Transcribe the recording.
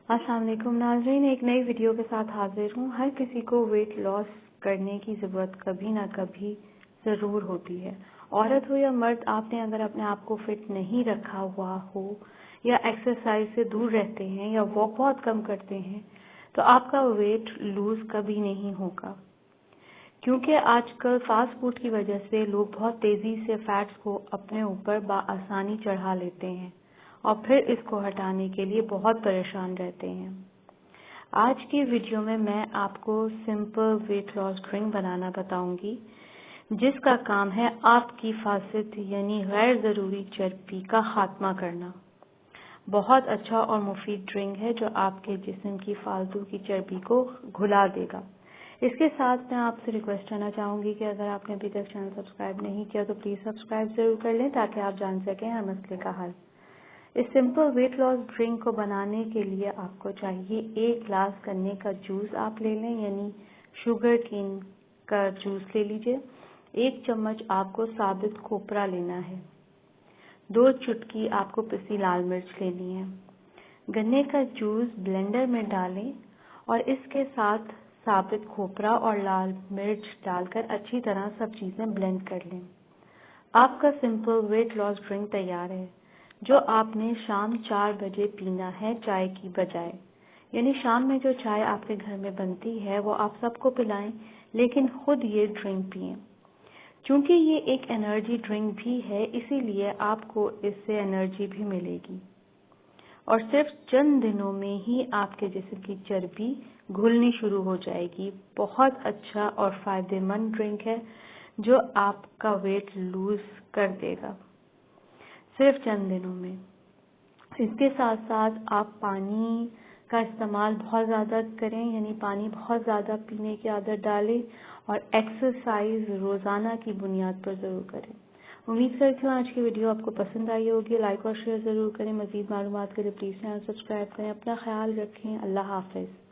अस्सलाम वालेकुम नाज़रीन, एक नई वीडियो के साथ हाजिर हूँ। हर किसी को वेट लॉस करने की ज़रूरत कभी ना कभी ज़रूर होती है। औरत हो या मर्द, आपने अगर अपने आप को फिट नहीं रखा हुआ हो या एक्सरसाइज से दूर रहते हैं या वॉक बहुत कम करते हैं तो आपका वेट लूज कभी नहीं होगा। क्योंकि आजकल फास्ट फूड की वजह से लोग बहुत तेज़ी से फैट्स को अपने ऊपर बआसानी चढ़ा लेते हैं और फिर इसको हटाने के लिए बहुत परेशान रहते हैं। आज की वीडियो में मैं आपको सिंपल वेट लॉस ड्रिंक बनाना बताऊंगी, जिसका काम है आपकी फासिद यानी गैर ज़रूरी चर्बी का खात्मा करना। बहुत अच्छा और मुफीद ड्रिंक है जो आपके जिस्म की फालतू की चर्बी को घुला देगा। इसके साथ मैं आपसे रिक्वेस्ट करना चाहूँगी कि अगर आपने अभी तक चैनल सब्सक्राइब नहीं किया तो प्लीज़ सब्सक्राइब ज़रूर कर लें ताकि आप जान सकें हर मसले का हल। इस सिंपल वेट लॉस ड्रिंक को बनाने के लिए आपको चाहिए 1 ग्लास गन्ने का जूस आप ले लें, यानी शुगर केन का जूस ले लीजिए। 1 चम्मच आपको साबित खोपरा लेना है। 2 चुटकी आपको पिसी लाल मिर्च लेनी है। गन्ने का जूस ब्लेंडर में डालें और इसके साथ साबित खोपरा और लाल मिर्च डालकर अच्छी तरह सब चीज़ें ब्लेंड कर लें। आपका सिंपल वेट लॉस ड्रिंक तैयार है, जो आपने शाम 4 बजे पीना है चाय की बजाय। यानी शाम में जो चाय आपके घर में बनती है वो आप सबको पिलाएं, लेकिन खुद ये ड्रिंक पिएं। चूंकि ये एक एनर्जी ड्रिंक भी है, इसीलिए आपको इससे एनर्जी भी मिलेगी और सिर्फ चंद दिनों में ही आपके जिस्म की चर्बी घुलनी शुरू हो जाएगी। बहुत अच्छा और फायदेमंद ड्रिंक है जो आपका वेट लूज कर देगा सिर्फ चंद दिनों में। इसके साथ साथ आप पानी का इस्तेमाल बहुत ज़्यादा करें, यानी पानी बहुत ज़्यादा पीने की आदत डालें और एक्सरसाइज रोज़ाना की बुनियाद पर ज़रूर करें। उम्मीद करती हूँ आज की वीडियो आपको पसंद आई होगी। लाइक और शेयर ज़रूर करें। मज़ीद मालूमात के लिए प्लीज़ चैनल सब्सक्राइब करें। अपना ख्याल रखें। अल्लाह हाफ़िज़।